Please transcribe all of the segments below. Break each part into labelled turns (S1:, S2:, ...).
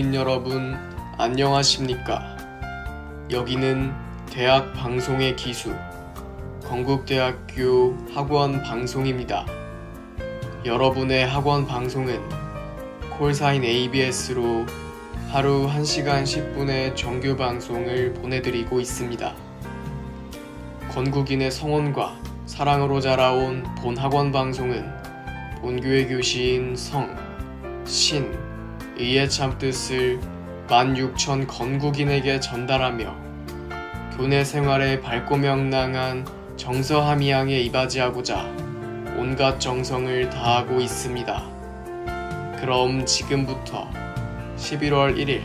S1: 국민 여러분, 안녕하십니까? 여기는 대학 방송의 기수, 건국대학교 학원 방송입니다. 여러분의 학원 방송은 콜사인 ABS로 하루 1시간 10분의 정규 방송을 보내드리고 있습니다. 건국인의 성원과 사랑으로 자라온 본 학원 방송은 본교의 교시인 성, 신, 의의 참뜻을 16,000 건국인에게 전달하며 교내 생활에 밝고 명랑한 정서함양에 이바지하고자 온갖 정성을 다하고 있습니다. 그럼 지금부터 11월 1일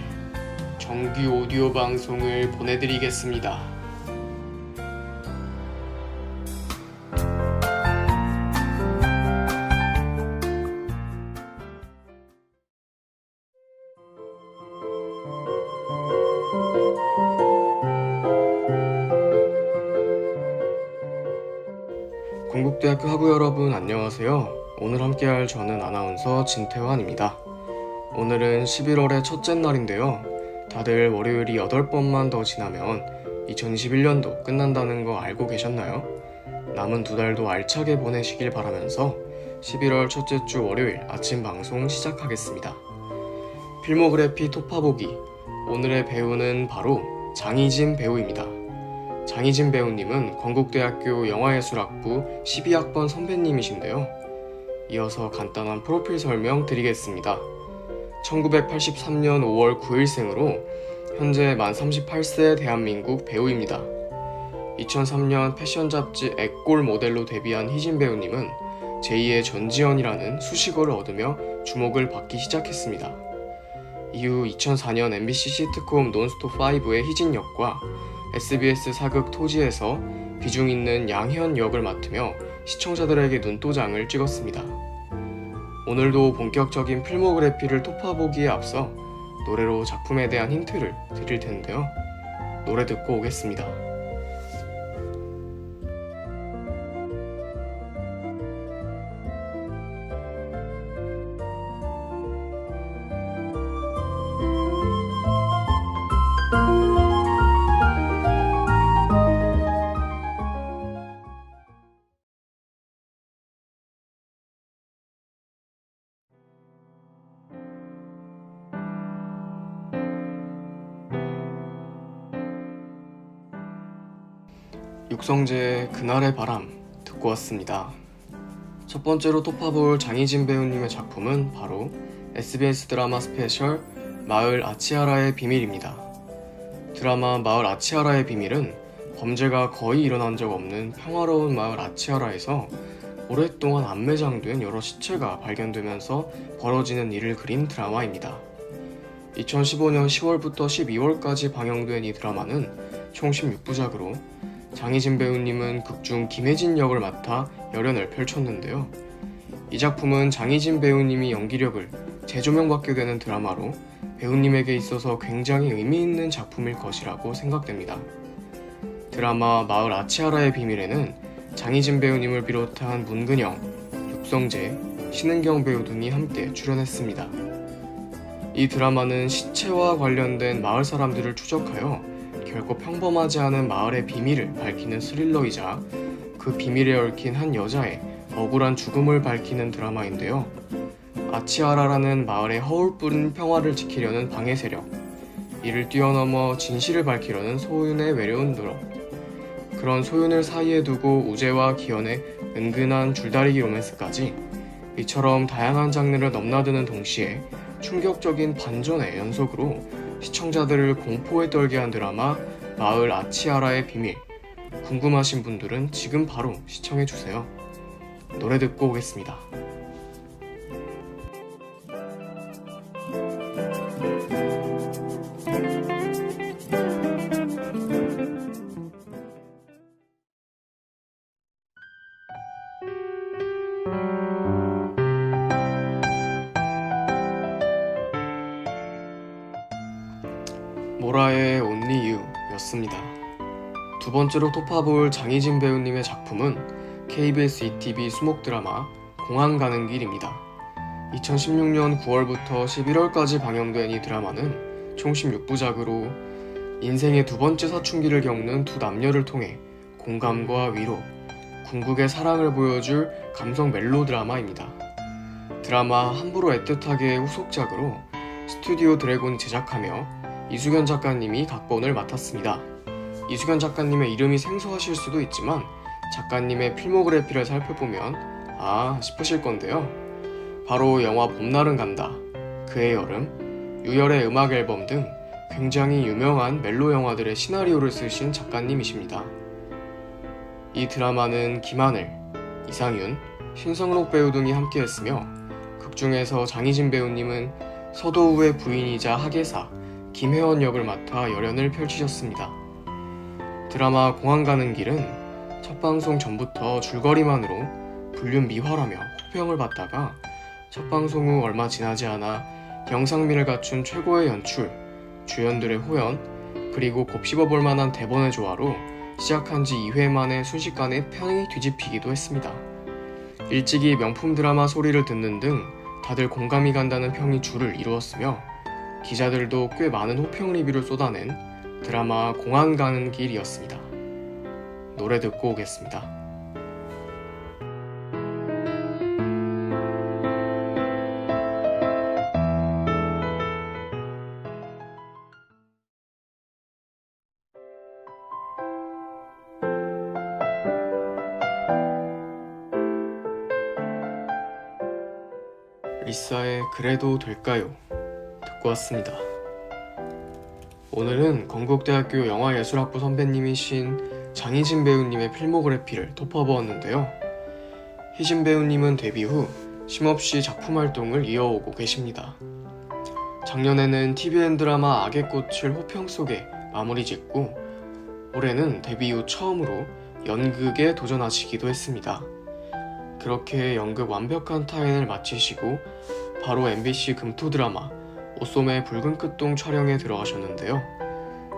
S1: 정규 오디오 방송을 보내드리겠습니다. 건국대학교 학우 여러분 안녕하세요. 오늘 함께할 저는 아나운서 진태환입니다. 오늘은 11월의 첫째 날인데요. 다들 월요일이 8번만 더 지나면 2021년도 끝난다는 거 알고 계셨나요? 남은 2달도 알차게 보내시길 바라면서 11월 첫째 주 월요일 아침 방송 시작하겠습니다. 필모그래피 토파보기, 오늘의 배우는 바로 장희진 배우입니다. 장희진 배우님은 건국대학교 영화예술학부 12학번 선배님이신데요. 이어서 간단한 프로필 설명 드리겠습니다. 1983년 5월 9일생으로 현재 만 38세 대한민국 배우입니다. 2003년 패션 잡지 액골 모델로 데뷔한 희진 배우님은 제2의 전지현이라는 수식어를 얻으며 주목을 받기 시작했습니다. 이후 2004년 MBC 시트콤 논스톱5의 희진 역과 SBS 사극 토지에서 비중 있는 양현 역을 맡으며 시청자들에게 눈도장을 찍었습니다. 오늘도 본격적인 필모그래피를 토파보기에 앞서 노래로 작품에 대한 힌트를 드릴 텐데요. 노래 듣고 오겠습니다. 육성재의 그날의 바람 듣고 왔습니다. 첫 번째로 토파볼 장희진 배우님의 작품은 바로 SBS 드라마 스페셜 마을 아치하라의 비밀입니다. 드라마 마을 아치하라의 비밀은 범죄가 거의 일어난 적 없는 평화로운 마을 아치하라에서 오랫동안 안매장된 여러 시체가 발견되면서 벌어지는 일을 그린 드라마입니다. 2015년 10월부터 12월까지 방영된 이 드라마는 총 16부작으로 장희진 배우님은 극중 김혜진 역을 맡아 열연을 펼쳤는데요. 이 작품은 장희진 배우님이 연기력을 재조명받게 되는 드라마로 배우님에게 있어서 굉장히 의미 있는 작품일 것이라고 생각됩니다. 드라마 마을 아치하라의 비밀에는 장희진 배우님을 비롯한 문근영, 육성재, 신은경 배우 등이 함께 출연했습니다. 이 드라마는 시체와 관련된 마을 사람들을 추적하여 결코 평범하지 않은 마을의 비밀을 밝히는 스릴러이자 그 비밀에 얽힌 한 여자의 억울한 죽음을 밝히는 드라마인데요. 아치하라라는 마을의 허울 뿌린 평화를 지키려는 방해 세력, 이를 뛰어넘어 진실을 밝히려는 소윤의 외로운 노력, 그런 소윤을 사이에 두고 우재와 기현의 은근한 줄다리기 로맨스까지 이처럼 다양한 장르를 넘나드는 동시에 충격적인 반전의 연속으로 시청자들을 공포에 떨게 한 드라마 마을 아치하라의 비밀, 궁금하신 분들은 지금 바로 시청해주세요. 노래 듣고 오겠습니다. 모라의 Only You 였습니다. 두 번째로 토파볼 장희진 배우님의 작품은 KBS ETV 수목 드라마 공항 가는 길입니다. 2016년 9월부터 11월까지 방영된 이 드라마는 총 16부작으로 인생의 두 번째 사춘기를 겪는 두 남녀를 통해 공감과 위로, 궁극의 사랑을 보여줄 감성 멜로 드라마입니다. 드라마 함부로 애틋하게의 후속작으로 스튜디오 드래곤이 제작하며 이수견 작가님이 각본을 맡았습니다. 이수견 작가님의 이름이 생소하실 수도 있지만 작가님의 필모그래피를 살펴보면 싶으실 건데요. 바로 영화 봄날은 간다, 그의 여름, 유열의 음악 앨범 등 굉장히 유명한 멜로 영화들의 시나리오를 쓰신 작가님이십니다. 이 드라마는 김하늘, 이상윤, 신성록 배우 등이 함께했으며 극중에서 장희진 배우님은 서도우의 부인이자 학예사 김혜원 역을 맡아 열연을 펼치셨습니다. 드라마 공항 가는 길은 첫 방송 전부터 줄거리만으로 불륜 미화라며 호평을 받다가 첫 방송 후 얼마 지나지 않아 영상미를 갖춘 최고의 연출, 주연들의 호연, 그리고 곱씹어볼 만한 대본의 조화로 시작한 지 2회 만에 순식간에 편이 뒤집히기도 했습니다. 일찍이 명품 드라마 소리를 듣는 등 다들 공감이 간다는 평이 줄을 이루었으며 기자들도 꽤 많은 호평 리뷰를 쏟아낸 드라마 공항 가는 길이었습니다. 노래 듣고 오겠습니다. 리사의 그래도 될까요? 듣고 왔습니다. 오늘은 건국대학교 영화예술학부 선배님이신 장희진 배우님의 필모그래피를 톱어보았는데요. 희진 배우님은 데뷔 후 쉼없이 작품 활동을 이어오고 계십니다. 작년에는 TVN 드라마 악의 꽃을 호평 속에 마무리 짓고 올해는 데뷔 후 처음으로 연극에 도전하시기도 했습니다. 그렇게 연극 완벽한 타인을 마치시고 바로 MBC 금토 드라마 오소매의 붉은 끝동 촬영에 들어가셨는데요.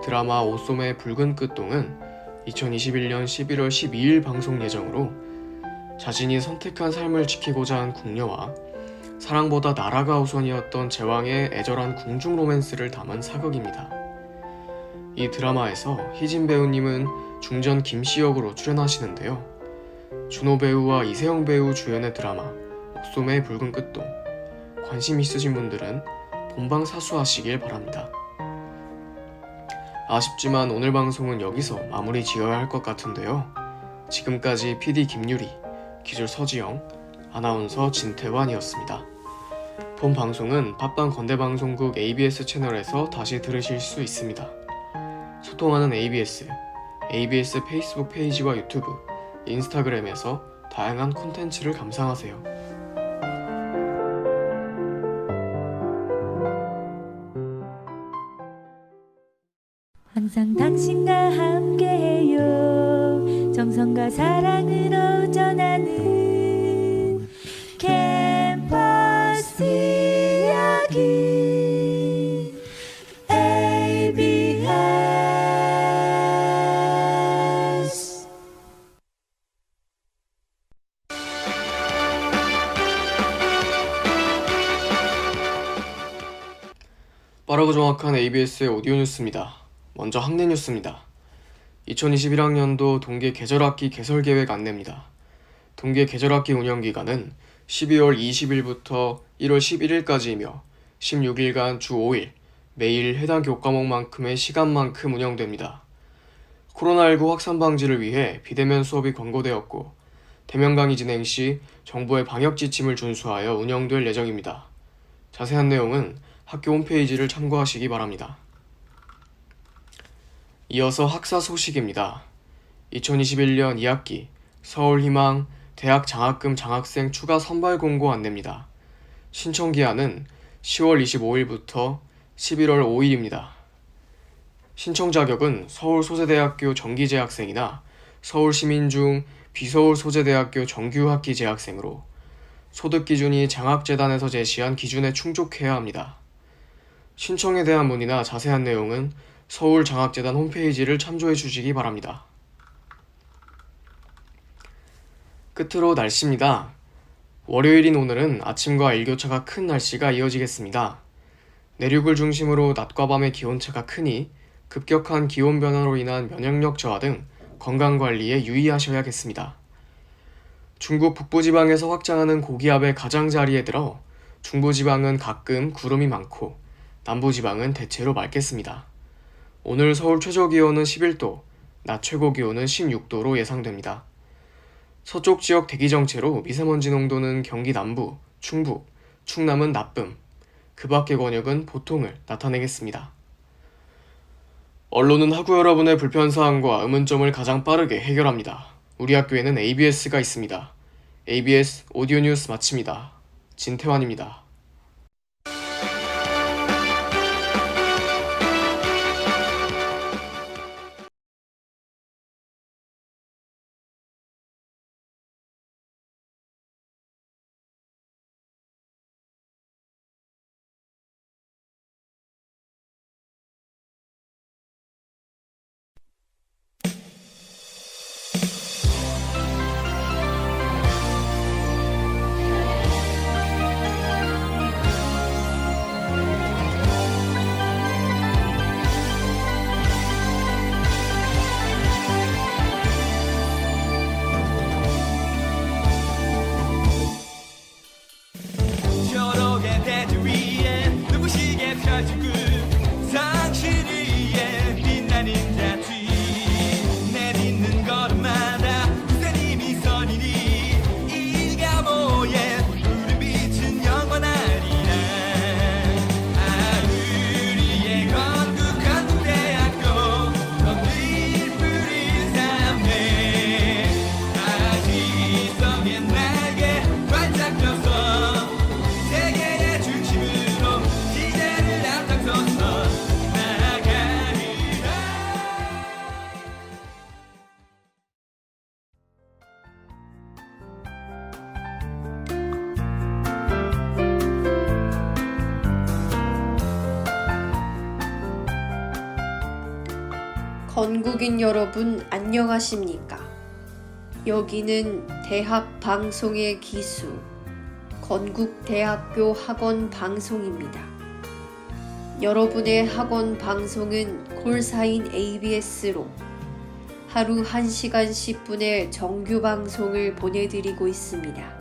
S1: 드라마 오소매의 붉은 끝동은 2021년 11월 12일 방송 예정으로 자신이 선택한 삶을 지키고자 한 궁녀와 사랑보다 나라가 우선이었던 제왕의 애절한 궁중 로맨스를 담은 사극입니다. 이 드라마에서 희진 배우님은 중전 김씨 역으로 출연하시는데요. 준호 배우와 이세영 배우 주연의 드라마 옥소매의 붉은 끝동, 관심 있으신 분들은 본방 사수하시길 바랍니다. 아쉽지만 오늘 방송은 여기서 마무리 지어야 할 것 같은데요. 지금까지 PD 김유리, 기술 서지영, 아나운서 진태환이었습니다. 본 방송은 팟빵 건대방송국 ABS 채널에서 다시 들으실 수 있습니다. 소통하는 ABS 페이스북 페이지와 유튜브, 인스타그램에서 다양한 콘텐츠를 감상하세요.
S2: 항상 당신과 함께해요. 정성과 사랑으로 전하는 캠퍼스 이야기 ABS.
S1: 빠르고 정확한 ABS의 오디오 뉴스입니다. 먼저 학내 뉴스입니다. 2021학년도 동계 계절학기 개설계획 안내입니다. 동계 계절학기 운영기간은 12월 20일부터 1월 11일까지이며 16일간 주 5일, 매일 해당 교과목만큼의 시간만큼 운영됩니다. 코로나19 확산 방지를 위해 비대면 수업이 권고되었고 대면 강의 진행 시 정부의 방역 지침을 준수하여 운영될 예정입니다. 자세한 내용은 학교 홈페이지를 참고하시기 바랍니다. 이어서 학사 소식입니다. 2021년 2학기 서울희망 대학 장학금 장학생 추가 선발 공고 안내입니다. 신청 기한은 10월 25일부터 11월 5일입니다. 신청 자격은 서울소재대학교 정기재학생이나 서울시민 중 비서울 소재대학교 정규학기 재학생으로 소득 기준이 장학재단에서 제시한 기준에 충족해야 합니다. 신청에 대한 문의나 자세한 내용은 서울장학재단 홈페이지를 참조해 주시기 바랍니다. 끝으로 날씨입니다. 월요일인 오늘은 아침과 일교차가 큰 날씨가 이어지겠습니다. 내륙을 중심으로 낮과 밤의 기온차가 크니 급격한 기온 변화로 인한 면역력 저하 등 건강관리에 유의하셔야겠습니다. 중국 북부지방에서 확장하는 고기압의 가장자리에 들어 중부지방은 가끔 구름이 많고 남부지방은 대체로 맑겠습니다. 오늘 서울 최저기온은 11도, 낮 최고기온은 16도로 예상됩니다. 서쪽 지역 대기 정체로 미세먼지 농도는 경기 남부, 충북, 충남은 나쁨, 그 밖의 권역은 보통을 나타내겠습니다. 언론은 학우 여러분의 불편사항과 의문점을 가장 빠르게 해결합니다. 우리 학교에는 ABS가 있습니다. ABS 오디오 뉴스 마칩니다. 진태환입니다.
S3: 초록의 대지 위에 눈부시게 펼치고 상실 위에 빛나는 자취 내딛는 걸음마다 우산이 미선이니 일가모에 푸른 빛은 영원하리라. 우리의 건국대학교 건들 푸른 삶에 아직성의 날개 활짝 펴서 세계의 중심으로 시대를 앞장서서 나아가리라.
S4: 건국인 여러분 안녕하십니까? 여기는 대학 방송의 기수 건국대학교 학원 방송입니다. 여러분의 학원 방송은 콜사인 ABS로 하루 1시간 10분의 정규 방송을 보내드리고 있습니다.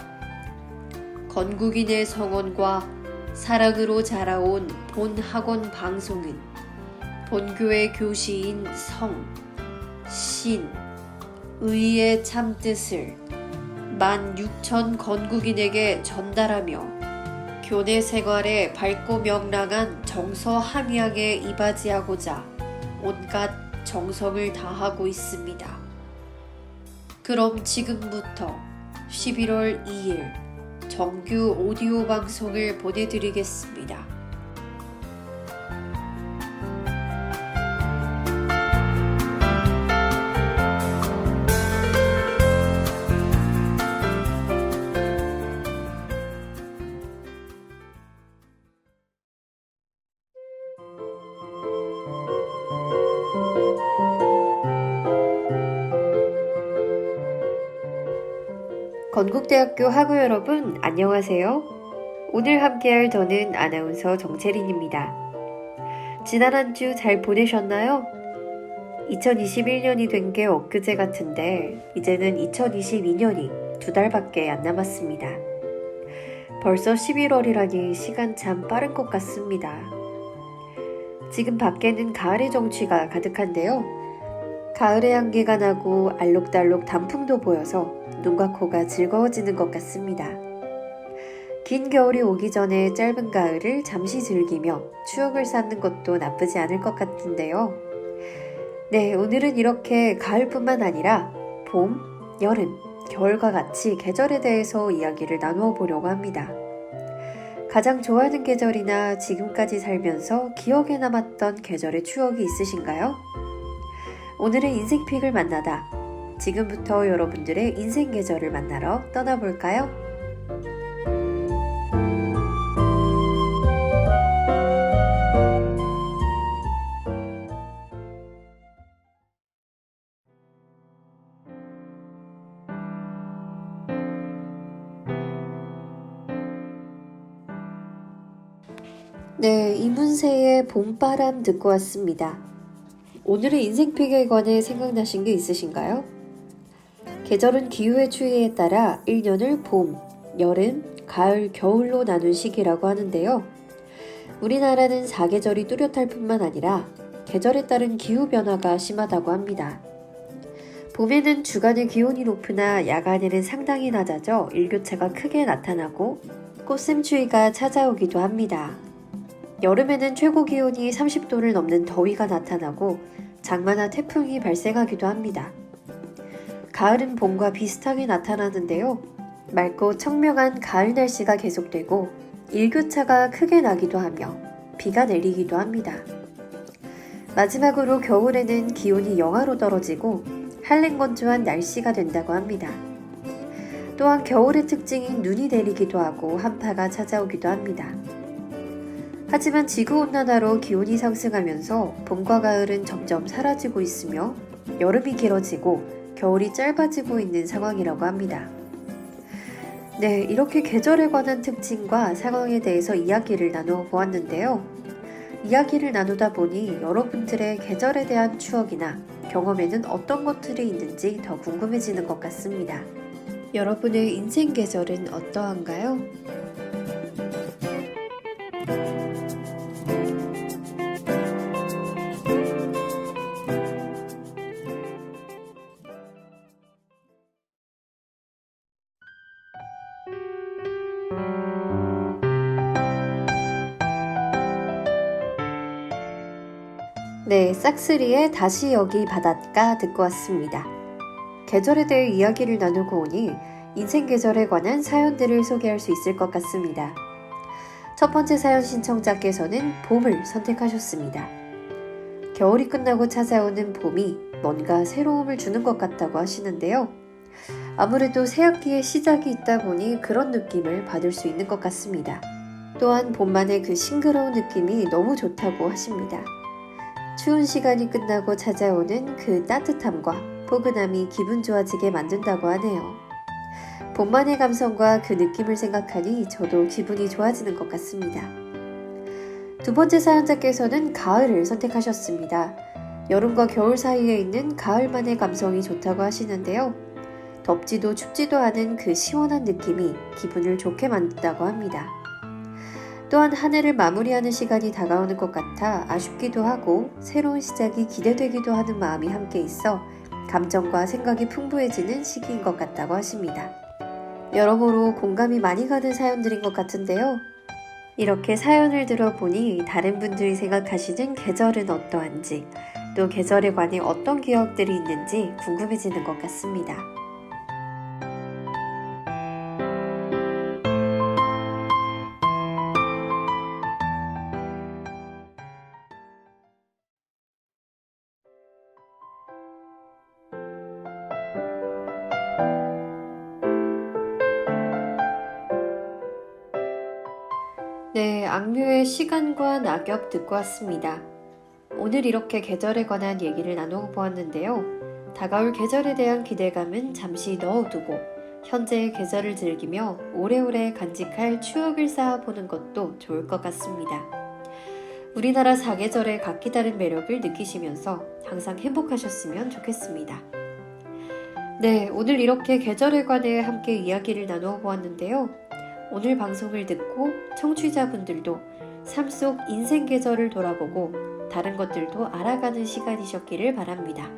S4: 건국인의 성원과 사랑으로 자라온 본 학원 방송은 본교의 교시인 성, 신, 의의 참뜻을 16,000 건국인에게 전달하며 교내 생활에 밝고 명랑한 정서 함양에 이바지하고자 온갖 정성을 다하고 있습니다. 그럼 지금부터 11월 2일 정규 오디오 방송을 보내드리겠습니다. 건국대학교 학우 여러분 안녕하세요. 오늘 함께할 저는 아나운서 정채린입니다. 지난 한 주 잘 보내셨나요? 2021년이 된 게 엊그제 같은데 이제는 2022년이 2달밖에 안 남았습니다. 벌써 11월이라니 시간 참 빠른 것 같습니다. 지금 밖에는 가을의 정취가 가득한데요. 가을의 향기가 나고 알록달록 단풍도 보여서 눈과 코가 즐거워지는 것 같습니다. 긴 겨울이 오기 전에 짧은 가을을 잠시 즐기며 추억을 쌓는 것도 나쁘지 않을 것 같은데요. 네, 오늘은 이렇게 가을뿐만 아니라 봄, 여름, 겨울과 같이 계절에 대해서 이야기를 나누어 보려고 합니다. 가장 좋아하는 계절이나 지금까지 살면서 기억에 남았던 계절의 추억이 있으신가요? 오늘의 인생픽을 만나다. 지금부터 여러분들의 인생 계절을 만나러 떠나볼까요? 네, 이문세의 봄바람 듣고 왔습니다. 오늘의 인생픽에 관해 생각나신 게 있으신가요? 계절은 기후의 추이에 따라 1년을 봄, 여름, 가을, 겨울로 나눈 시기라고 하는데요. 우리나라는 사계절이 뚜렷할 뿐만 아니라 계절에 따른 기후 변화가 심하다고 합니다. 봄에는 주간의 기온이 높으나 야간에는 상당히 낮아져 일교차가 크게 나타나고 꽃샘추위가 찾아오기도 합니다. 여름에는 최고 기온이 30도를 넘는 더위가 나타나고 장마나 태풍이 발생하기도 합니다. 가을은 봄과 비슷하게 나타나는데요. 맑고 청명한 가을 날씨가 계속되고 일교차가 크게 나기도 하며 비가 내리기도 합니다. 마지막으로 겨울에는 기온이 영하로 떨어지고 한랭건조한 날씨가 된다고 합니다. 또한 겨울의 특징인 눈이 내리기도 하고 한파가 찾아오기도 합니다. 하지만 지구온난화로 기온이 상승하면서 봄과 가을은 점점 사라지고 있으며 여름이 길어지고 겨울이 짧아지고 있는 상황이라고 합니다. 네, 이렇게 계절에 관한 특징과 상황에 대해서 이야기를 나누어 보았는데요. 이야기를 나누다 보니 여러분들의 계절에 대한 추억이나 경험에는 어떤 것들이 있는지 더 궁금해지는 것 같습니다. 여러분의 인생 계절은 어떠한가요? 네, 싹쓰리의 다시 여기 바닷가 듣고 왔습니다. 계절에 대해 이야기를 나누고 오니 인생 계절에 관한 사연들을 소개할 수 있을 것 같습니다. 첫 번째 사연 신청자께서는 봄을 선택하셨습니다. 겨울이 끝나고 찾아오는 봄이 뭔가 새로움을 주는 것 같다고 하시는데요. 아무래도 새학기의 시작이 있다 보니 그런 느낌을 받을 수 있는 것 같습니다. 또한 봄만의 그 싱그러운 느낌이 너무 좋다고 하십니다. 추운 시간이 끝나고 찾아오는 그 따뜻함과 포근함이 기분 좋아지게 만든다고 하네요. 봄만의 감성과 그 느낌을 생각하니 저도 기분이 좋아지는 것 같습니다. 두 번째 사연자께서는 가을을 선택하셨습니다. 여름과 겨울 사이에 있는 가을만의 감성이 좋다고 하시는데요. 덥지도 춥지도 않은 그 시원한 느낌이 기분을 좋게 만든다고 합니다. 또한 한 해를 마무리하는 시간이 다가오는 것 같아 아쉽기도 하고 새로운 시작이 기대되기도 하는 마음이 함께 있어 감정과 생각이 풍부해지는 시기인 것 같다고 하십니다. 여러모로 공감이 많이 가는 사연들인 것 같은데요. 이렇게 사연을 들어보니 다른 분들이 생각하시는 계절은 어떠한지 또 계절에 관해 어떤 기억들이 있는지 궁금해지는 것 같습니다. 네, 악뮤의 시간과 낙엽 듣고 왔습니다. 오늘 이렇게 계절에 관한 얘기를 나누어 보았는데요. 다가올 계절에 대한 기대감은 잠시 넣어두고 현재의 계절을 즐기며 오래오래 간직할 추억을 쌓아보는 것도 좋을 것 같습니다. 우리나라 사계절의 각기 다른 매력을 느끼시면서 항상 행복하셨으면 좋겠습니다. 네, 오늘 이렇게 계절에 관해 함께 이야기를 나누어 보았는데요. 오늘 방송을 듣고 청취자분들도 삶 속 인생 계절을 돌아보고 다른 것들도 알아가는 시간이셨기를 바랍니다.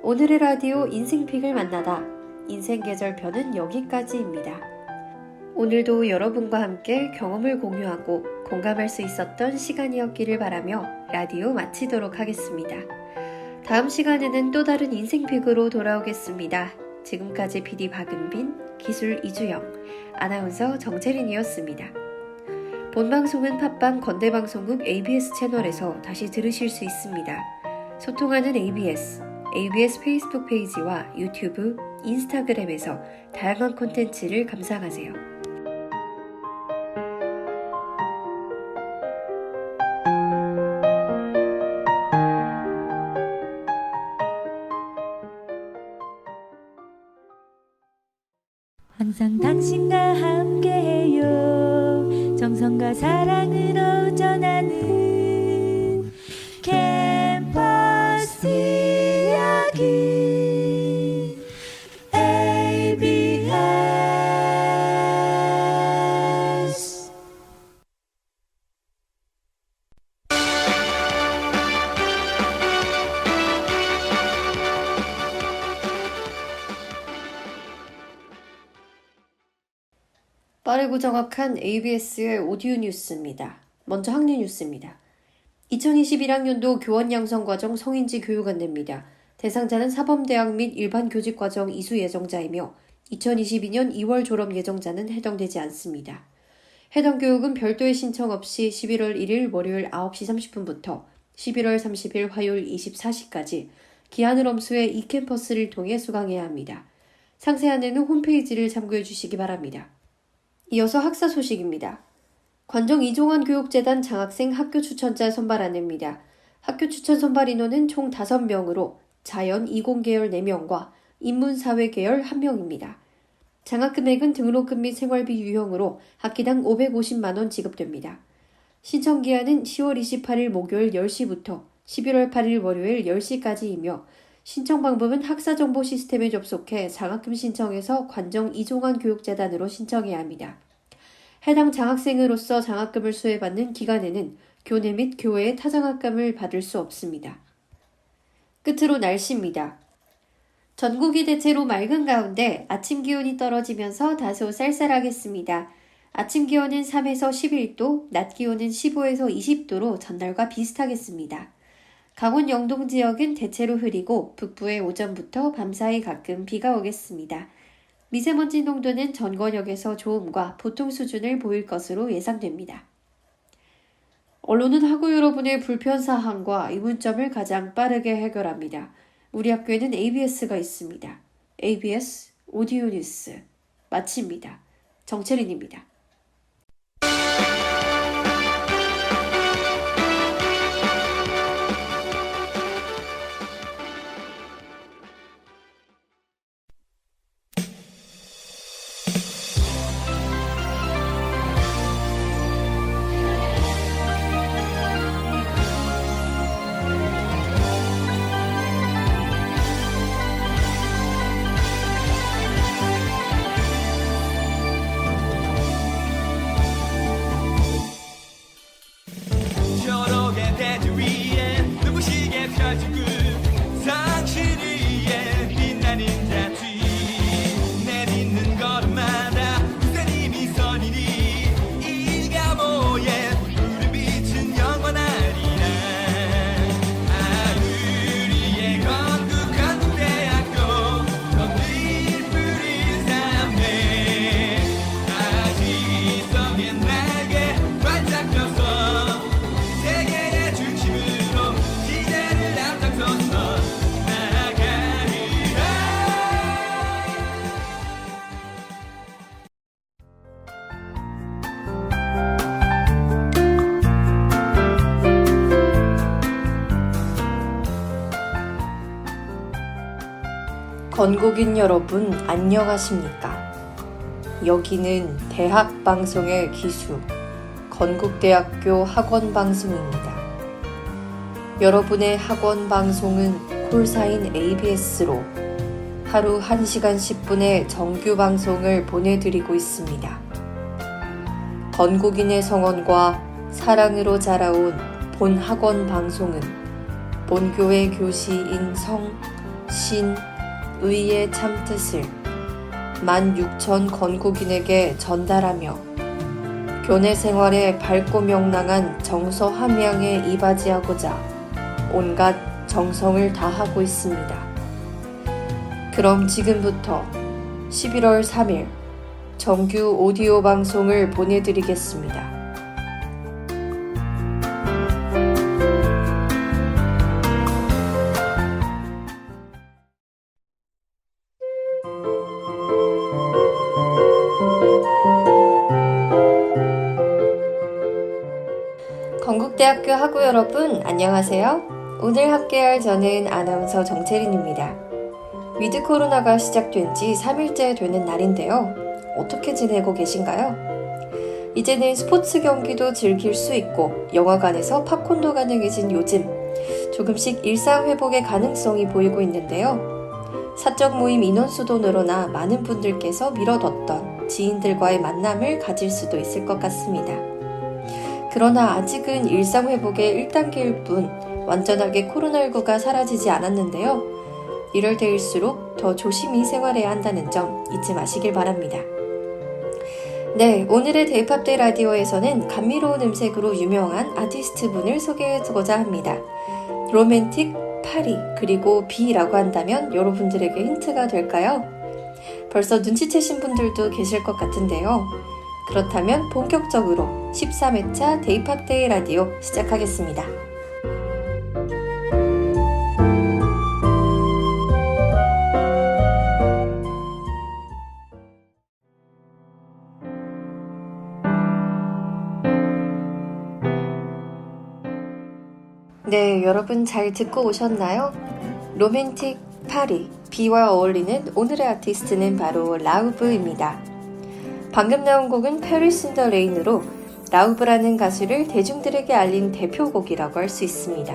S4: 오늘의 라디오 인생픽을 만나다 인생 계절 편은 여기까지입니다. 오늘도 여러분과 함께 경험을 공유하고 공감할 수 있었던 시간이었기를 바라며 라디오 마치도록 하겠습니다. 다음 시간에는 또 다른 인생픽으로 돌아오겠습니다. 지금까지 PD 박은빈, 기술 이주영, 아나운서 정채린이었습니다. 본방송은 팟빵 건대방송국 ABS 채널에서 다시 들으실 수 있습니다. 소통하는 ABS 페이스북 페이지와 유튜브, 인스타그램에서 다양한 콘텐츠를 감상하세요.
S2: 항상 당신과 함께해요. 정성 정성과 사랑으로 전하는 캠퍼스 이야기 ABS.
S4: 빠르고 정확한 ABS의 오디오 뉴스입니다. 먼저 학내 뉴스입니다. 2021학년도 교원 양성과정 성인지 교육 안내입니다. 대상자는 사범대학 및 일반 교직과정 이수 예정자이며 2022년 2월 졸업 예정자는 해당되지 않습니다. 해당 교육은 별도의 신청 없이 11월 1일 월요일 9시 30분부터 11월 30일 화요일 24시까지 기한을 엄수해 이캠퍼스를 통해 수강해야 합니다. 상세한 내는 홈페이지를 참고해 주시기 바랍니다. 이어서 학사 소식입니다. 관정 이종환 교육재단 장학생 학교 추천자 선발 안내입니다. 학교 추천 선발 인원은 총 5명으로 자연, 이공계열 4명과 인문사회 계열 1명입니다. 장학 금액은 등록금 및 생활비 유형으로 학기당 550만원 지급됩니다. 신청 기한은 10월 28일 목요일 10시부터 11월 8일 월요일 10시까지이며 신청 방법은 학사정보 시스템에 접속해 장학금 신청에서 관정 이종환 교육재단으로 신청해야 합니다. 해당 장학생으로서 장학금을 수혜받는 기간에는 교내 및 교외의 타장학금을 받을 수 없습니다. 끝으로 날씨입니다. 전국이 대체로 맑은 가운데 아침 기온이 떨어지면서 다소 쌀쌀하겠습니다. 아침 기온은 3에서 11도, 낮 기온은 15에서 20도로 전날과 비슷하겠습니다. 강원 영동 지역은 대체로 흐리고 북부의 오전부터 밤사이 가끔 비가 오겠습니다. 미세먼지 농도는 전권역에서 좋음과 보통 수준을 보일 것으로 예상됩니다. 언론은 학우 여러분의 불편사항과 의문점을 가장 빠르게 해결합니다. 우리 학교에는 ABS가 있습니다. ABS 오디오 뉴스 마칩니다. 정채린입니다.
S3: 초록의 대지 위에 눈부시게 펼치고 상실 위에 빛나는 자취 내딛는 걸음마다 그새니 미선이니 이가 모에 푸른 빛은 영원하리라. 우리의 건국 한국대학교 넌늘 푸른 삶에 다시 성의 날개 반짝 펴서 세계의 중심으로 시대를 앞장서서 나아가리라.
S4: 건국인 여러분 안녕하십니까? 여기는 대학방송의 기수 건국대학교 학원방송입니다. 여러분의 학원방송은 콜사인 ABS로 하루 1시간 10분의 정규 방송을 보내드리고 있습니다. 건국인의 성원과 사랑으로 자라온 본 학원방송은 본교의 교시인 성, 신, 의의 참뜻을 16,000 건국인에게 전달하며 교내 생활에 밝고 명랑한 정서 함양에 이바지하고자 온갖 정성을 다하고 있습니다. 그럼 지금부터 11월 3일 정규 오디오 방송을 보내드리겠습니다. 건국대학교 학우 여러분 안녕하세요. 오늘 함께할 저는 아나운서 정채린입니다. 위드 코로나가 시작된 지 3일째 되는 날인데요. 어떻게 지내고 계신가요? 이제는 스포츠 경기도 즐길 수 있고 영화관에서 팝콘도 가능해진 요즘 조금씩 일상 회복의 가능성이 보이고 있는데요. 사적 모임 인원수도 늘어나 많은 분들께서 미뤄뒀던 지인들과의 만남을 가질 수도 있을 것 같습니다. 그러나 아직은 일상 회복의 1단계일 뿐 완전하게 코로나19가 사라지지 않았는데요. 이럴 때일수록 더 조심히 생활해야 한다는 점 잊지 마시길 바랍니다. 네, 오늘의 데이팝데이 라디오에서는 감미로운 음색으로 유명한 아티스트 분을 소개해주고자 합니다. 로맨틱, 파리, 그리고 비라고 한다면 여러분들에게 힌트가 될까요? 벌써 눈치채신 분들도 계실 것 같은데요. 그렇다면 본격적으로 13회차 데이팝데이 라디오 시작하겠습니다. 네, 여러분 잘 듣고 오셨나요? 로맨틱 파리, 비와 어울리는 오늘의 아티스트는 바로 라우브입니다. 방금 나온 곡은 Paris in the Rain으로 라우브라는 가수를 대중들에게 알린 대표곡이라고 할 수 있습니다.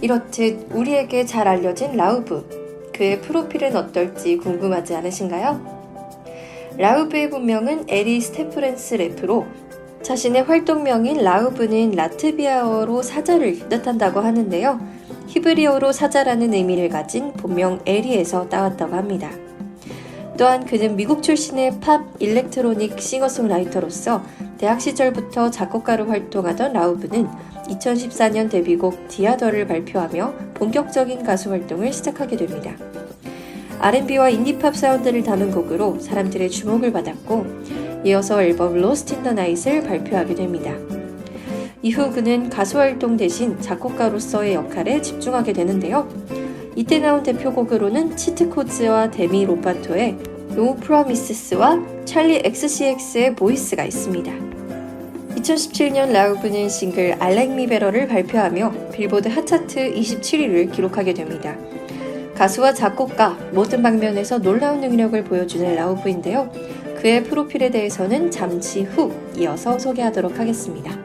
S4: 이렇듯 우리에게 잘 알려진 라우브, 그의 프로필은 어떨지 궁금하지 않으신가요? 라우브의 본명은 에리 스테프렌스 래프로 자신의 활동명인 라우브는 라트비아어로 사자를 뜻한다고 하는데요. 히브리어로 사자라는 의미를 가진 본명 에리에서 따왔다고 합니다. 또한 그는 미국 출신의 팝 일렉트로닉 싱어송라이터로서 대학 시절부터 작곡가로 활동하던 라우브는 2014년 데뷔곡 디아더를 발표하며 본격적인 가수 활동을 시작하게 됩니다. R&B와 인디팝 사운드를 담은 곡으로 사람들의 주목을 받았고 이어서 앨범 Lost in the Night을 발표하게 됩니다. 이후 그는 가수 활동 대신 작곡가로서의 역할에 집중하게 되는데요. 이때 나온 대표곡으로는 치트 코즈와 데미 로파토의 No Promises와 찰리 XCX의 보이스가 있습니다. 2017년 라우브는 싱글 I Like Me Better를 발표하며 빌보드 핫차트 27위를 기록하게 됩니다. 가수와 작곡가 모든 방면에서 놀라운 능력을 보여주는 라우브인데요. 그의 프로필에 대해서는 잠시 후 이어서 소개하도록 하겠습니다.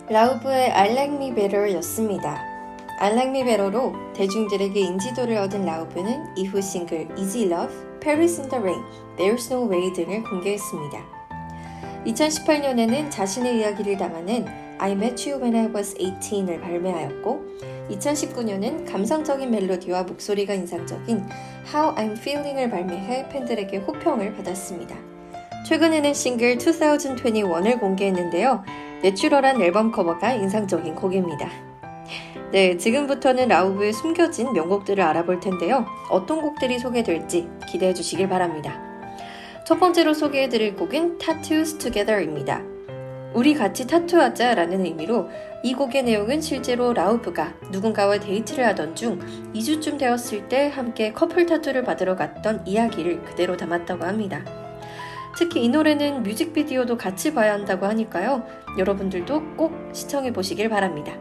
S4: 라우브의 I Like Me Better 였습니다. I Like Me Better로 대중들에게 인지도를 얻은 라우브는 이후 싱글 Easy Love, Paris in the Rain, There's No Way 등을 공개했습니다. 2018년에는 자신의 이야기를 담아낸 I Met You When I Was 18을 발매하였고 2019년은 감성적인 멜로디와 목소리가 인상적인 How I'm Feeling을 발매해 팬들에게 호평을 받았습니다. 최근에는 싱글 2021을 공개했는데요. 내추럴한 앨범 커버가 인상적인 곡입니다. 네, 지금부터는 라우브의 숨겨진 명곡들을 알아볼 텐데요. 어떤 곡들이 소개될지 기대해 주시길 바랍니다. 첫 번째로 소개해드릴 곡은 Tattoos Together입니다. 우리 같이 타투하자 라는 의미로 이 곡의 내용은 실제로 라우브가 누군가와 데이트를 하던 중 2주쯤 되었을 때 함께 커플 타투를 받으러 갔던 이야기를 그대로 담았다고 합니다. 특히 이 노래는 뮤직비디오도 같이 봐야 한다고 하니까요. 여러분들도 꼭 시청해 보시길 바랍니다.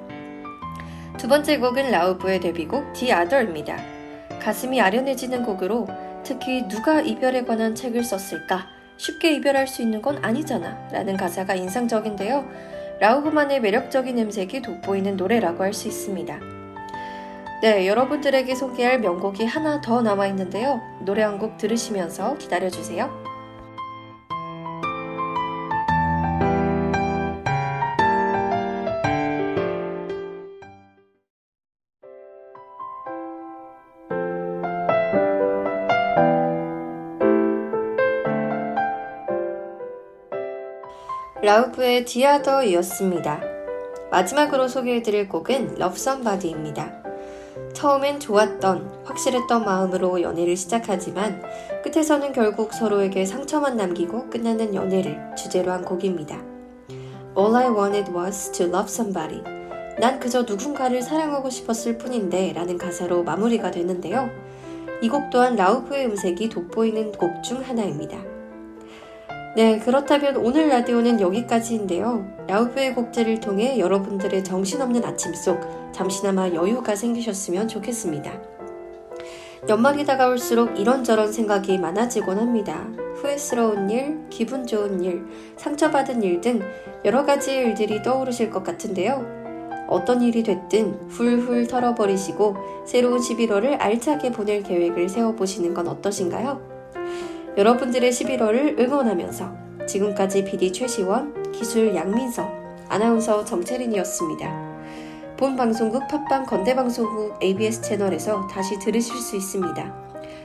S4: 두 번째 곡은 라우브의 데뷔곡 The Other입니다. 가슴이 아련해지는 곡으로 특히 누가 이별에 관한 책을 썼을까? 쉽게 이별할 수 있는 건 아니잖아 라는 가사가 인상적인데요. 라우브만의 매력적인 음색이 돋보이는 노래라고 할 수 있습니다. 네, 여러분들에게 소개할 명곡이 하나 더 남아있는데요. 노래 한 곡 들으시면서 기다려주세요. 라우브의 디아더이었습니다. 마지막으로 소개해드릴 곡은 Love Somebody입니다. 처음엔 좋았던, 확실했던 마음으로 연애를 시작하지만 끝에서는 결국 서로에게 상처만 남기고 끝나는 연애를 주제로 한 곡입니다. All I wanted was to love somebody. 난 그저 누군가를 사랑하고 싶었을 뿐인데 라는 가사로 마무리가 되는데요. 이 곡 또한 라우브의 음색이 돋보이는 곡 중 하나입니다. 네, 그렇다면 오늘 라디오는 여기까지인데요. 라우브의 곡제를 통해 여러분들의 정신없는 아침 속 잠시나마 여유가 생기셨으면 좋겠습니다. 연말이 다가올수록 이런저런 생각이 많아지곤 합니다. 후회스러운 일, 기분 좋은 일, 상처받은 일 등 여러 가지 일들이 떠오르실 것 같은데요. 어떤 일이 됐든 훌훌 털어버리시고 새로운 11월을 알차게 보낼 계획을 세워보시는 건 어떠신가요? 여러분들의 11월을 응원하면서 지금까지 PD 최시원, 기술 양민서, 아나운서 정채린이었습니다. 본 방송국 팟빵 건대방송국 ABS 채널에서 다시 들으실 수 있습니다.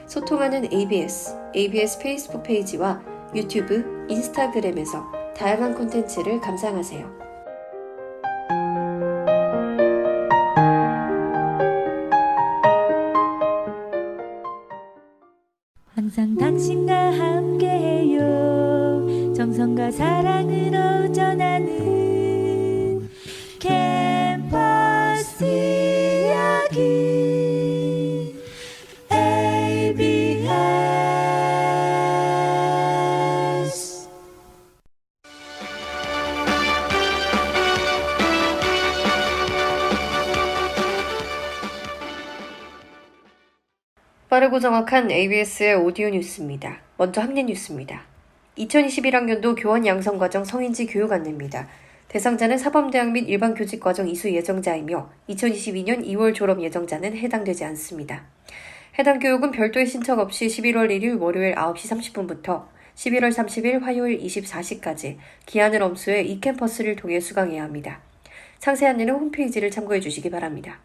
S4: 소통하는 ABS 페이스북 페이지와 유튜브, 인스타그램에서 다양한 콘텐츠를 감상하세요.
S2: 항상 당신과 함께해요. 정성과 사랑으로 전하는 캠퍼스 이야기 ABS.
S4: 빠르고 정확한 ABS의 오디오 뉴스입니다. 먼저 학년 뉴스입니다. 2021학년도 교원 양성과정 성인지 교육 안내입니다. 대상자는 사범대학 및 일반교직과정 이수 예정자이며 2022년 2월 졸업 예정자는 해당되지 않습니다. 해당 교육은 별도의 신청 없이 11월 1일 월요일 9시 30분부터 11월 30일 화요일 24시까지 기한을 엄수해 이캠퍼스를 통해 수강해야 합니다. 상세한 안내는 홈페이지를 참고해 주시기 바랍니다.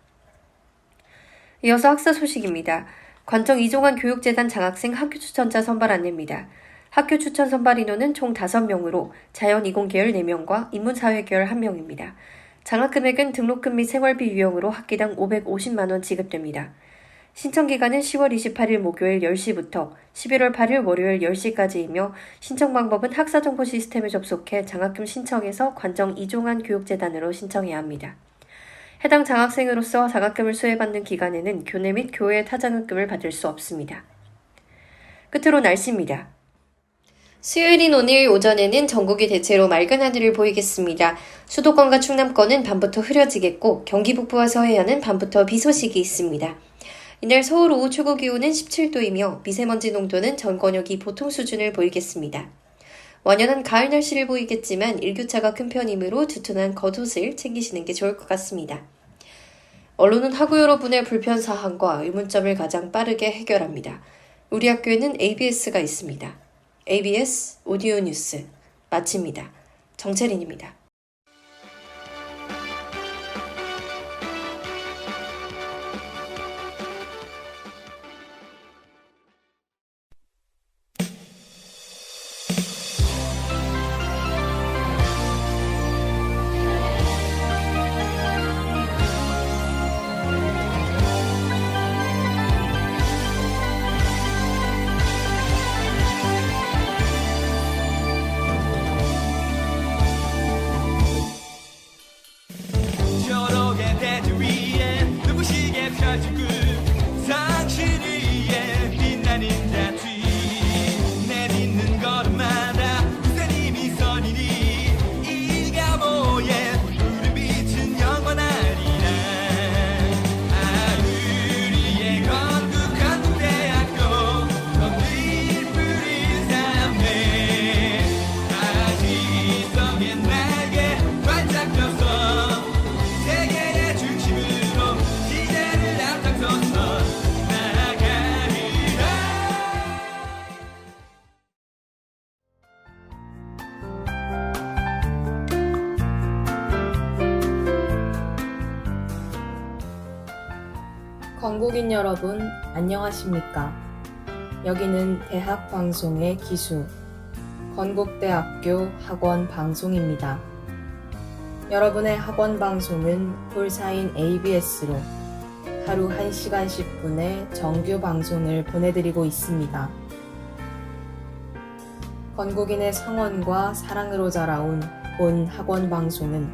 S4: 이어서 학사 소식입니다. 관청 이종환 교육재단 장학생 학교 추천자 선발 안내입니다. 학교 추천 선발 인원은 총 5명으로 자연 20계열 4명과 인문사회 계열 1명입니다. 장학 금액은 등록금 및 생활비 유형으로 학기당 550만원 지급됩니다. 신청 기간은 10월 28일 목요일 10시부터 11월 8일 월요일 10시까지이며 신청 방법은 학사정보 시스템에 접속해 장학금 신청에서 관청 이종환 교육재단으로 신청해야 합니다. 해당 장학생으로서 장학금을 수혜받는 기간에는 교내 및 교회 타장학금을 받을 수 없습니다. 끝으로 날씨입니다. 수요일인 오늘 오전에는 전국이 대체로 맑은 하늘을 보이겠습니다. 수도권과 충남권은 밤부터 흐려지겠고 경기 북부와 서해안은 밤부터 비 소식이 있습니다. 이날 서울 오후 최고 기온은 17도이며 미세먼지 농도는 전 권역이 보통 수준을 보이겠습니다. 완연한 가을 날씨를 보이겠지만 일교차가 큰 편이므로 두툼한 겉옷을 챙기시는 게 좋을 것 같습니다. 언론은 학우 여러분의 불편사항과 의문점을 가장 빠르게 해결합니다. 우리 학교에는 ABS가 있습니다. ABS 오디오 뉴스 마칩니다. 정채린입니다.
S3: 초록의 대지 위에 눈부시게 펼치고 상실 위에 빛나는 자취 내딛는 걸음마다 우산이 미선이니 일가모에 푸른 빛은 영원하리라. 우리의 건국 한국대학교 늘 푸른 삶에 다시 성의 날개 활짝 펴서 세계의 중심으로 시대를 앞장서서 나아가리라.
S5: 건국인 여러분, 안녕하십니까? 여기는 대학방송의 기수, 건국대학교 학원방송입니다. 여러분의 학원방송은 홀사인 ABS로 하루 1시간 10분의 정규 방송을 보내드리고 있습니다. 건국인의 성원과 사랑으로 자라온 본 학원방송은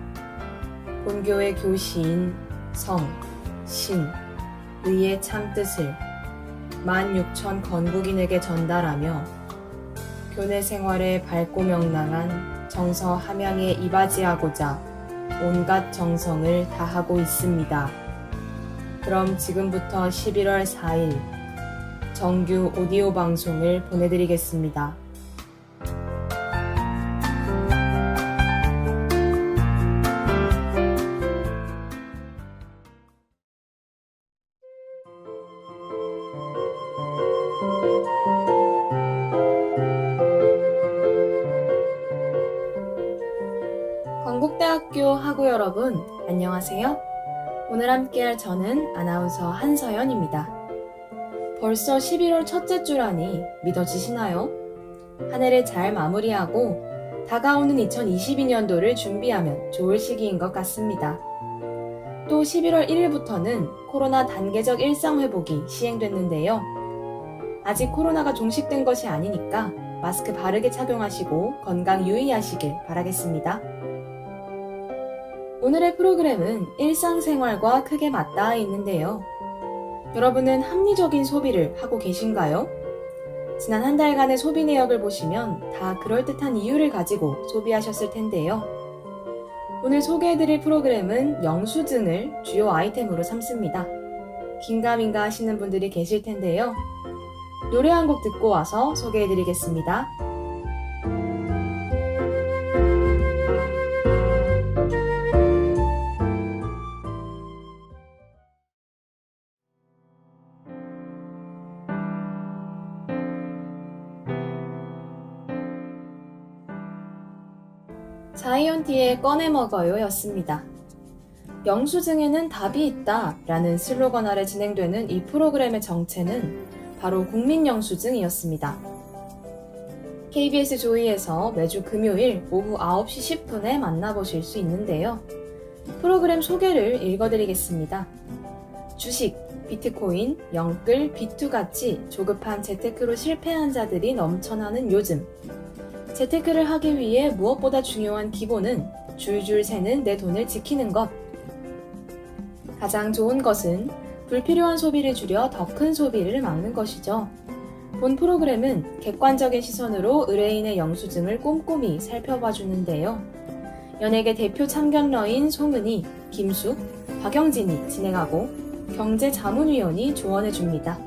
S5: 본교의 교시인 성, 신, 의의 참뜻을 16,000 건국인에게 전달하며 교내 생활에 밝고 명랑한 정서 함양에 이바지하고자 온갖 정성을 다하고 있습니다. 그럼 지금부터 11월 4일 정규 오디오 방송을 보내드리겠습니다. 건국대학교 학우 여러분, 안녕하세요. 오늘 함께할 저는 아나운서 한서연입니다. 벌써 11월 첫째 주라니 믿어지시나요? 한 해를 잘 마무리하고 다가오는 2022년도를 준비하면 좋을 시기인 것 같습니다. 또 11월 1일부터는 코로나 단계적 일상 회복이 시행됐는데요. 아직 코로나가 종식된 것이 아니니까 마스크 바르게 착용하시고 건강 유의하시길 바라겠습니다. 오늘의 프로그램은 일상생활과 크게 맞닿아 있는데요. 여러분은 합리적인 소비를 하고 계신가요? 지난 한 달간의 소비 내역을 보시면 다 그럴듯한 이유를 가지고 소비하셨을 텐데요. 오늘 소개해드릴 프로그램은 영수증을 주요 아이템으로 삼습니다. 긴가민가 하시는 분들이 계실 텐데요. 노래 한 곡 듣고 와서 소개해드리겠습니다. 자이언티의 꺼내 먹어요 였습니다. 영수증에는 답이 있다 라는 슬로건 아래 진행되는 이 프로그램의 정체는 바로 국민영수증이었습니다. KBS 조이에서 매주 금요일 오후 9시 10분에 만나보실 수 있는데요. 프로그램 소개를 읽어드리겠습니다. 주식, 비트코인, 영끌, 비투같이 조급한 재테크로 실패한 자들이 넘쳐나는 요즘, 재테크를 하기 위해 무엇보다 중요한 기본은 줄줄 새는 내 돈을 지키는 것. 가장 좋은 것은 불필요한 소비를 줄여 더 큰 소비를 막는 것이죠. 본 프로그램은 객관적인 시선으로 의뢰인의 영수증을 꼼꼼히 살펴봐 주는데요. 연예계 대표 참견러인 송은이, 김숙, 박영진이 진행하고 경제자문위원이 조언해 줍니다.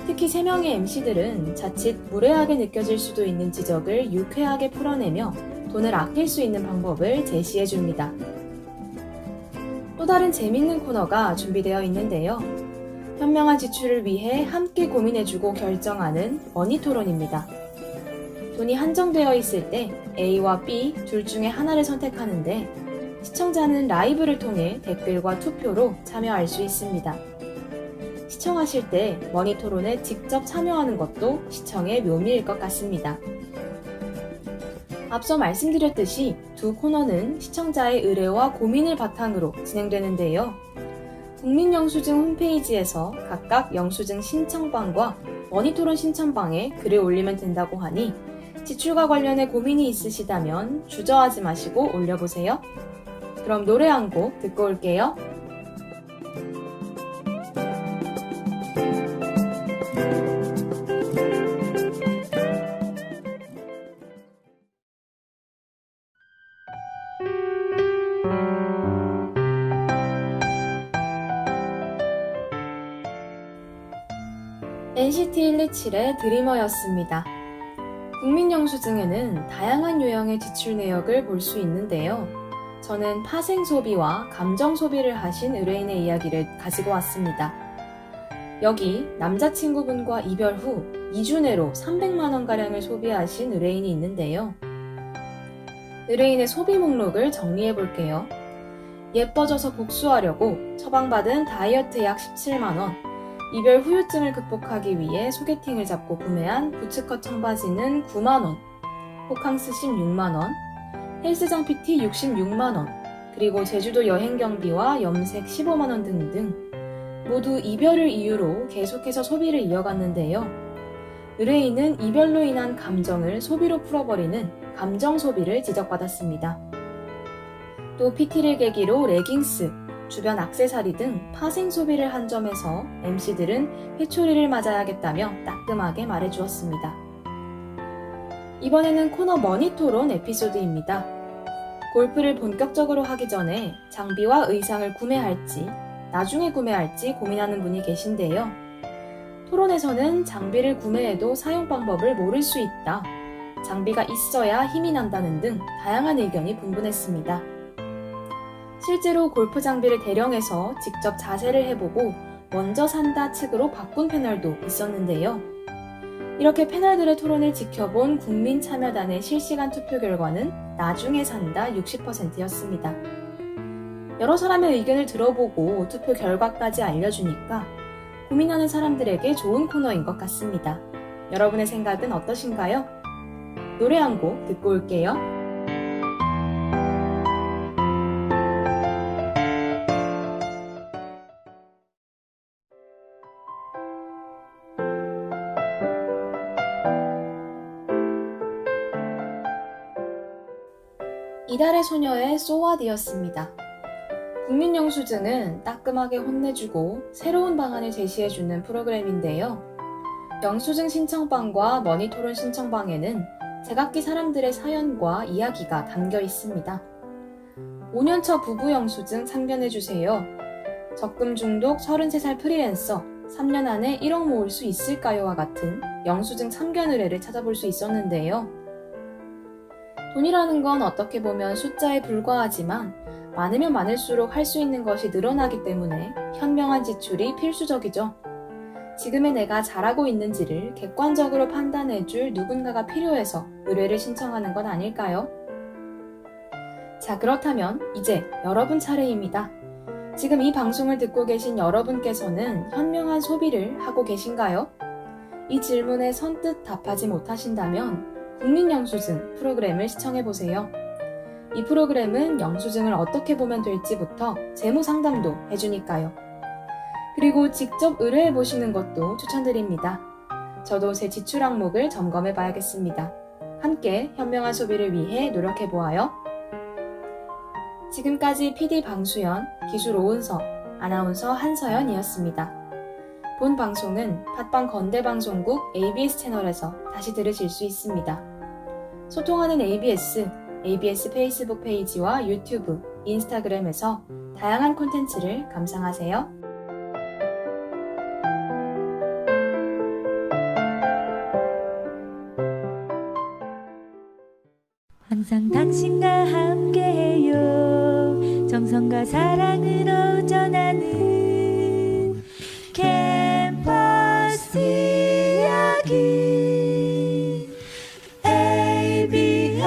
S5: 특히 3명의 MC들은 자칫 무례하게 느껴질 수도 있는 지적을 유쾌하게 풀어내며 돈을 아낄 수 있는 방법을 제시해 줍니다. 또 다른 재밌는 코너가 준비되어 있는데요. 현명한 지출을 위해 함께 고민해주고 결정하는 머니토론입니다. 돈이 한정되어 있을 때 A와 B 둘 중에 하나를 선택하는데 시청자는 라이브를 통해 댓글과 투표로 참여할 수 있습니다. 시청하실 때 머니토론에 직접 참여하는 것도 시청의 묘미일 것 같습니다. 앞서 말씀드렸듯이 두 코너는 시청자의 의뢰와 고민을 바탕으로 진행되는데요. 국민영수증 홈페이지에서 각각 영수증 신청방과 머니토론 신청방에 글을 올리면 된다고 하니 지출과 관련해 고민이 있으시다면 주저하지 마시고 올려보세요. 그럼 노래 한 곡 듣고 올게요. NCT 127의 드리머였습니다. 국민영수증에는 다양한 유형의 지출 내역을 볼 수 있는데요. 저는 파생 소비와 감정 소비를 하신 의뢰인의 이야기를 가지고 왔습니다. 여기 남자친구분과 이별 후 2주 내로 300만원가량을 소비하신 의뢰인이 있는데요. 의뢰인의 소비 목록을 정리해 볼게요. 예뻐져서 복수하려고 처방받은 다이어트 약 17만원, 이별 후유증을 극복하기 위해 소개팅을 잡고 구매한 부츠컷 청바지는 9만원, 호캉스 16만원, 헬스장 PT 66만원, 그리고 제주도 여행 경비와 염색 15만원 등등 모두 이별을 이유로 계속해서 소비를 이어갔는데요. 의뢰인은 이별로 인한 감정을 소비로 풀어버리는 감정 소비를 지적받았습니다. 또 PT를 계기로 레깅스, 주변 액세서리 등 파생 소비를 한 점에서 MC들은 회초리를 맞아야겠다며 따끔하게 말해주었습니다. 이번에는 코너 머니토론 에피소드입니다. 골프를 본격적으로 하기 전에 장비와 의상을 구매할지, 나중에 구매할지 고민하는 분이 계신데요. 토론에서는 장비를 구매해도 사용 방법을 모를 수 있다, 장비가 있어야 힘이 난다는 등 다양한 의견이 분분했습니다. 실제로 골프 장비를 대령해서 직접 자세를 해보고 먼저 산다 측으로 바꾼 패널도 있었는데요. 이렇게 패널들의 토론을 지켜본 국민참여단의 실시간 투표 결과는 나중에 산다 60%였습니다. 여러 사람의 의견을 들어보고 투표 결과까지 알려주니까 고민하는 사람들에게 좋은 코너인 것 같습니다. 여러분의 생각은 어떠신가요? 노래 한 곡 듣고 올게요. 이달의 소녀의 So What이었습니다. 국민영수증은 따끔하게 혼내주고 새로운 방안을 제시해주는 프로그램인데요. 영수증 신청방과 머니토론 신청방에는 제각기 사람들의 사연과 이야기가 담겨 있습니다. 5년차 부부 영수증 참견해주세요. 적금 중독 33살 프리랜서 3년 안에 1억 모을 수 있을까요?와 같은 영수증 참견 의뢰를 찾아볼 수 있었는데요. 돈이라는 건 어떻게 보면 숫자에 불과하지만 많으면 많을수록 할 수 있는 것이 늘어나기 때문에 현명한 지출이 필수적이죠. 지금의 내가 잘하고 있는지를 객관적으로 판단해줄 누군가가 필요해서 의뢰를 신청하는 건 아닐까요? 자, 그렇다면 이제 여러분 차례입니다. 지금 이 방송을 듣고 계신 여러분께서는 현명한 소비를 하고 계신가요? 이 질문에 선뜻 답하지 못하신다면 국민영수증 프로그램을 시청해보세요. 이 프로그램은 영수증을 어떻게 보면 될지부터 재무 상담도 해주니까요. 그리고 직접 의뢰해보시는 것도 추천드립니다. 저도 제 지출 항목을 점검해봐야겠습니다. 함께 현명한 소비를 위해 노력해보아요. 지금까지 PD 방수연, 기술 오은서, 아나운서 한서연이었습니다. 본 방송은 팟빵 건대방송국 ABS 채널에서 다시 들으실 수 있습니다. 소통하는 ABS 페이스북 페이지와 유튜브, 인스타그램에서 다양한 콘텐츠를 감상하세요.
S2: 항상 당신과 함께해요. 정성과 사랑으로 전하는 캠퍼스 이야기 ABS.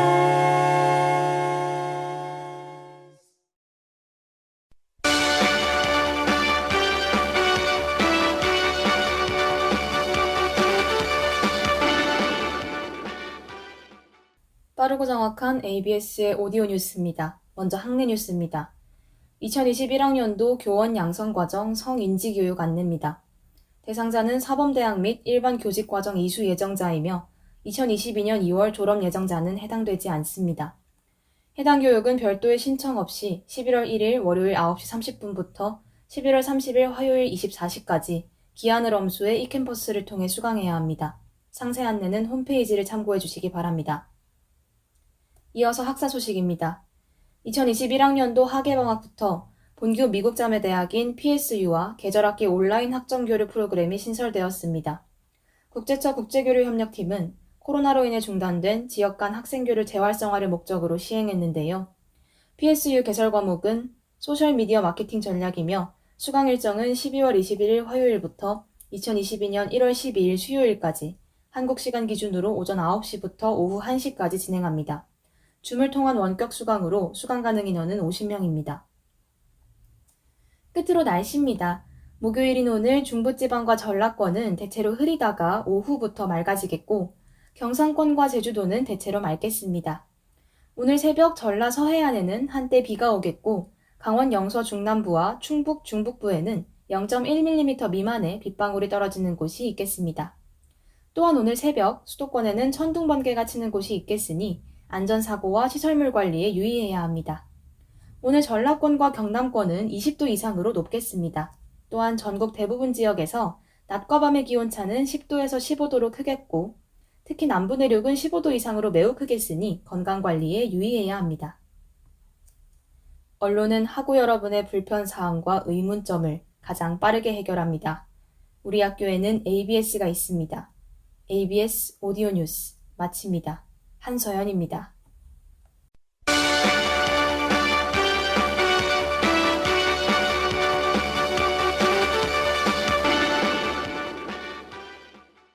S5: 빠르고 정확한 ABS의 오디오 뉴스입니다. 먼저 학내 뉴스입니다. 2021학년도 교원 양성과정 성인지교육 안내입니다. 대상자는 사범대학 및 일반 교직과정 이수 예정자이며 2022년 2월 졸업 예정자는 해당되지 않습니다. 해당 교육은 별도의 신청 없이 11월 1일 월요일 9시 30분부터 11월 30일 화요일 24시까지 기한을 엄수해 이캠퍼스를 통해 수강해야 합니다. 상세 안내는 홈페이지를 참고해 주시기 바랍니다. 이어서 학사 소식입니다. 2021학년도 하계방학부터 본교 미국자매대학인 PSU와 계절학기 온라인 학점교류 프로그램이 신설되었습니다. 국제처 국제교류협력팀은 코로나로 인해 중단된 지역 간 학생교류 재활성화를 목적으로 시행했는데요. PSU 개설 과목은 소셜미디어 마케팅 전략이며 수강 일정은 12월 21일 화요일부터 2022년 1월 12일 수요일까지 한국 시간 기준으로 오전 9시부터 오후 1시까지 진행합니다. 줌을 통한 원격 수강으로 수강 가능 인원은 50명입니다. 끝으로 날씨입니다. 목요일인 오늘 중부지방과 전라권은 대체로 흐리다가 오후부터 맑아지겠고 경상권과 제주도는 대체로 맑겠습니다. 오늘 새벽 전라 서해안에는 한때 비가 오겠고 강원 영서 중남부와 충북 중북부에는 0.1mm 미만의 빗방울이 떨어지는 곳이 있겠습니다. 또한 오늘 새벽 수도권에는 천둥 번개가 치는 곳이 있겠으니 안전사고와 시설물 관리에 유의해야 합니다. 오늘 전라권과 경남권은 20도 이상으로 높겠습니다. 또한 전국 대부분 지역에서 낮과 밤의 기온차는 10도에서 15도로 크겠고 특히 남부 내륙은 15도 이상으로 매우 크게 쓰니 건강관리에 유의해야 합니다. 언론은 학우 여러분의 불편사항과 의문점을 가장 빠르게 해결합니다. 우리 학교에는 ABS가 있습니다. ABS 오디오 뉴스 마칩니다. 한서연입니다.